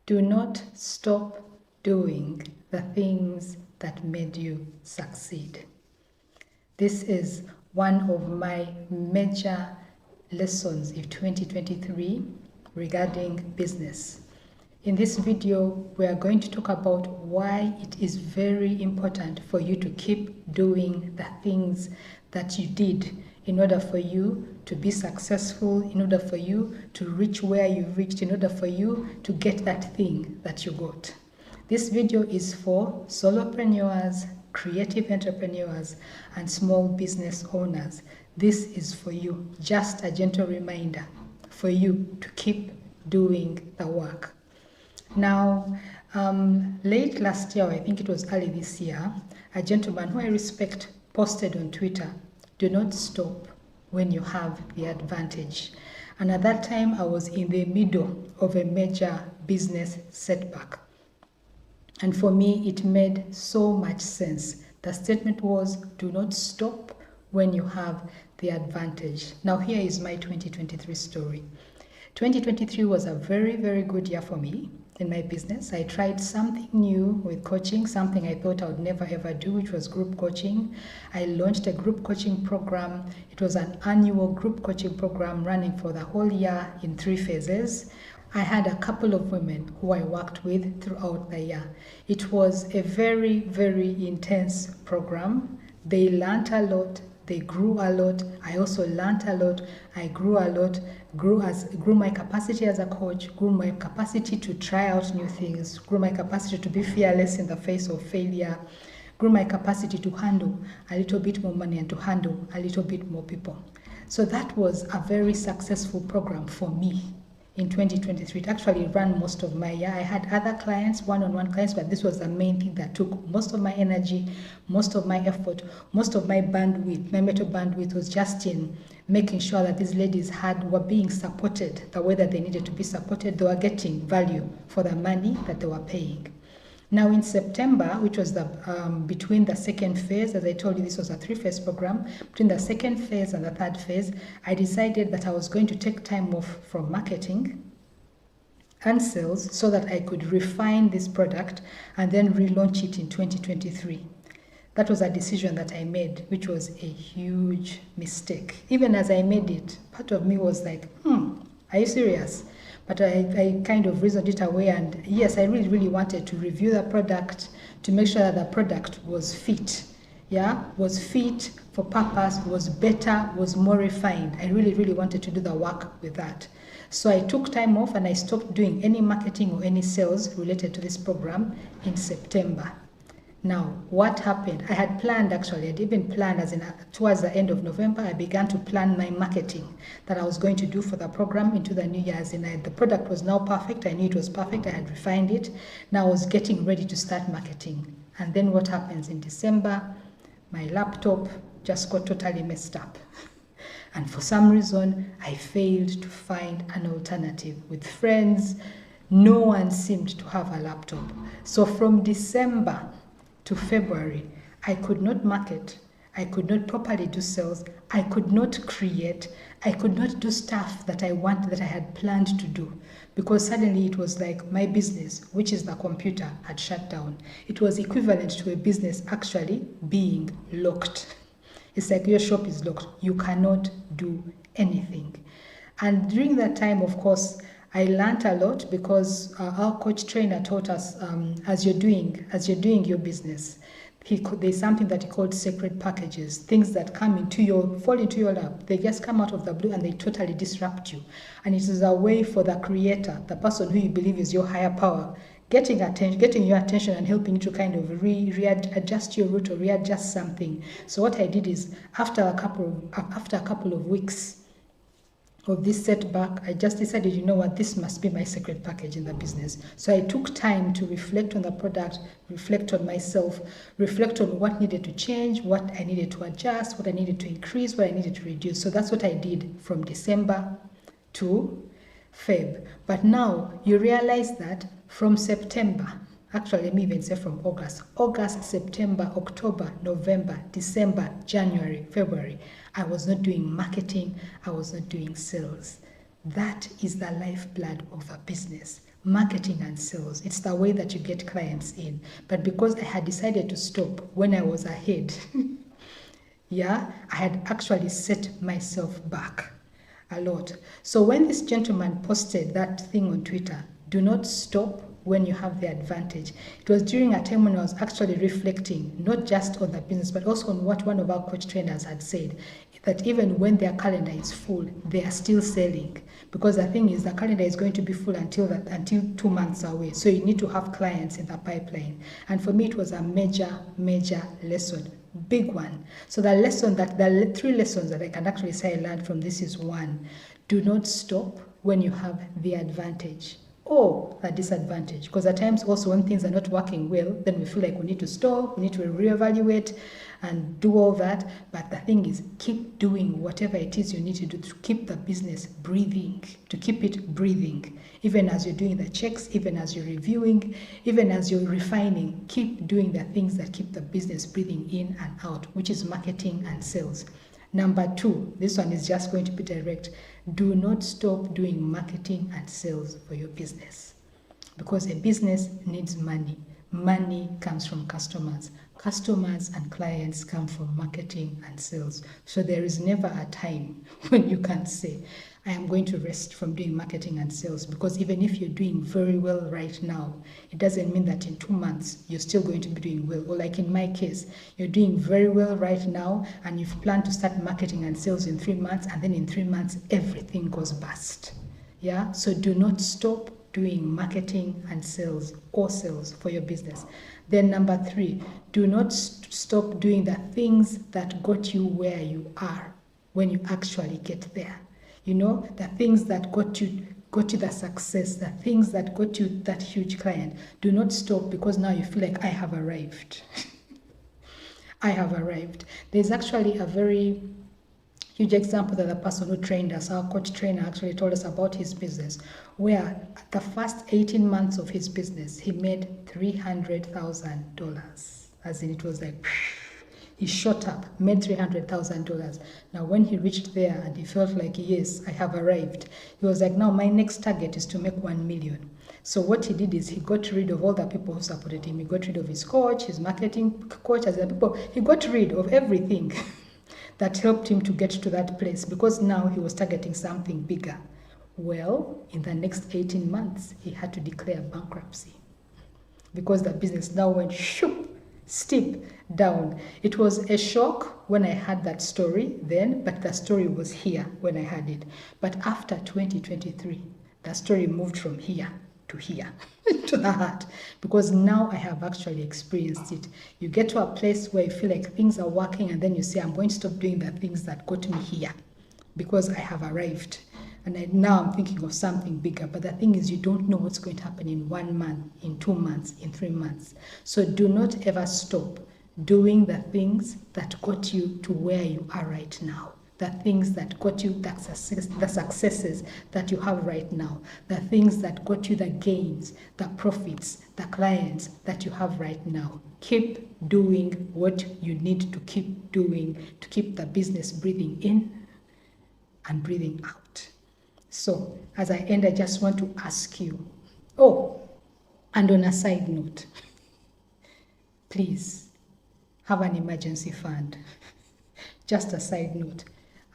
Do not stop doing the things that made you succeed. This is one of my major lessons in 2023 regarding business. In this video, we are going to talk about why it is very important for you to keep doing the things that you did in order for you to be successful, in order for you to reach where you reached, in order for you to get that thing that you got. This video is for solopreneurs, creative entrepreneurs, and small business owners. This is for you. Just a gentle reminder for you to keep doing the work. Now, late last year, I think it was early this year, a gentleman who I respect posted on Twitter, "Do not stop when you have the advantage." And at that time, I was in the middle of a major business setback. And for me, it made so much sense. The statement was, do not stop when you have the advantage. Now, here is my 2023 story. 2023 was a very, very good year for me in my business. I tried something new with coaching, something I thought I would never ever do, which was group coaching. I launched a group coaching program. It was an annual group coaching program running for the whole year in 3 phases. I had a couple of women who I worked with throughout the year. It was a very, very intense program. They learned a lot. They grew a lot. I also learned a lot. I grew a lot, grew my capacity as a coach, grew my capacity to try out new things, grew my capacity to be fearless in the face of failure, grew my capacity to handle a little bit more money and to handle a little bit more people. So that was a very successful program for me. In 2023, it actually ran most of my year. I had other clients, one-on-one clients, but this was the main thing that took most of my energy, most of my effort, most of my bandwidth. My mental bandwidth was just in making sure that these ladies were being supported the way that they needed to be supported. They were getting value for the money that they were paying. Now in September, which was between the second phase, as I told you, this was a 3-phase program. Between the second phase and the 3rd phase, I decided that I was going to take time off from marketing and sales so that I could refine this product and then relaunch it in 2023. That was a decision that I made, which was a huge mistake. Even as I made it, part of me was like, are you serious? But I kind of reasoned it away, and yes, I really, really wanted to review the product to make sure that the product was fit, was fit for purpose, was better, was more refined. I really, really wanted to do the work with that. So I took time off and I stopped doing any marketing or any sales related to this program in September. Now, what happened? I had planned, actually, I'd even planned towards the end of November, I began to plan my marketing that I was going to do for the program into the new year. The product was now perfect. I knew it was perfect. I had refined it. Now I was getting ready to start marketing. And then what happens in December? My laptop just got totally messed up. And for some reason, I failed to find an alternative. With friends, no one seemed to have a laptop. So from December to February, I could not market, I could not properly do sales, I could not create, I could not do stuff that I had planned to do, because suddenly it was like my business, which is the computer, had shut down. It was equivalent to a business actually being locked. It's like your shop is locked. You cannot do anything. And during that time, of course, I learned a lot because our coach trainer taught us as you're doing your business, there's something that he called sacred packages, things that fall into your lap. They just come out of the blue and they totally disrupt you. And it is a way for the creator, the person who you believe is your higher power, getting your attention and helping you to kind of readjust your route or readjust something. So what I did is after a couple of weeks of this setback, I just decided, you know what, this must be my secret package in the business. So I took time to reflect on the product, reflect on myself, reflect on what needed to change, what I needed to adjust, what I needed to increase, what I needed to reduce. So that's what I did from December to Feb. But now you realize that from September, actually let me even say from August, September, October, November, December, January, February, I was not doing marketing, I was not doing sales. That is the lifeblood of a business. Marketing and sales. It's the way that you get clients in. But because I had decided to stop when I was ahead, yeah, I had actually set myself back a lot. So when this gentleman posted that thing on Twitter, do not stop when you have the advantage. It was during a time when I was actually reflecting, not just on the business, but also on what one of our coach trainers had said, that even when their calendar is full, they are still selling. Because the thing is, the calendar is going to be full until 2 months away. So you need to have clients in the pipeline. And for me, it was a major lesson, big one. So the 3 lessons that I can actually say I learned from this is: 1, do not stop when you have the advantage or the disadvantage. Because at times also when things are not working well, then we feel like we need to stop, we need to reevaluate and do all that. But the thing is, keep doing whatever it is you need to do to keep the business breathing, to keep it breathing. Even as you're doing the checks, even as you're reviewing, even as you're refining, keep doing the things that keep the business breathing in and out, which is marketing and sales. Number 2, this one is just going to be direct. Do not stop doing marketing and sales for your business, because a business needs money. Money comes from customers. Customers and clients come from marketing and sales. So there is never a time when you can say, I am going to rest from doing marketing and sales, because even if you're doing very well right now, it doesn't mean that in 2 months you're still going to be doing well. Or like in my case, you're doing very well right now and you've planned to start marketing and sales in 3 months, and then in 3 months everything goes bust. Yeah, so do not stop doing marketing and sales or sales for your business. Then number 3, do not stop doing the things that got you where you are when you actually get there. You know, the things that got you the success, the things that got you that huge client. Do not stop because now you feel like I have arrived. I have arrived. There's actually a very huge example that the person who trained us, our coach trainer, actually told us about his business, where the first 18 months of his business, he made $300,000. As in, it was like, he shot up, made $300,000. Now, when he reached there and he felt like, yes, I have arrived, he was like, now my next target is to make 1 million. So what he did is he got rid of all the people who supported him. He got rid of his coach, his marketing coach, as the people. He got rid of everything that helped him to get to that place, because now he was targeting something bigger. Well, in the next 18 months, he had to declare bankruptcy because the business now went steep down. It was a shock when I heard that story then, but the story was here when I heard it. But after 2023, the story moved from here to here, to the heart, because now I have actually experienced it. You get to a place where you feel like things are working, and then you say, I'm going to stop doing the things that got me here because I have arrived. And now I'm thinking of something bigger. But the thing is, you don't know what's going to happen in 1 month, in 2 months, in 3 months. So do not ever stop doing the things that got you to where you are right now. The things that got you the successes that you have right now. The things that got you the gains, the profits, the clients that you have right now. Keep doing what you need to keep doing to keep the business breathing in and breathing out. So, as I end, I just want to ask you, and on a side note, please have an emergency fund. Just a side note,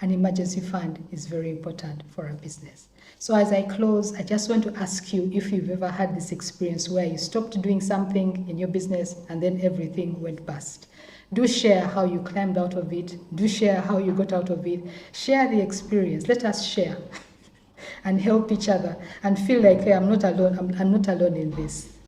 an emergency fund is very important for a business. So as I close, I just want to ask you if you've ever had this experience where you stopped doing something in your business and then everything went bust. Do share how you climbed out of it. Do share how you got out of it. Share the experience. Let us share and help each other and feel like, hey, I'm not alone. I'm not alone in this.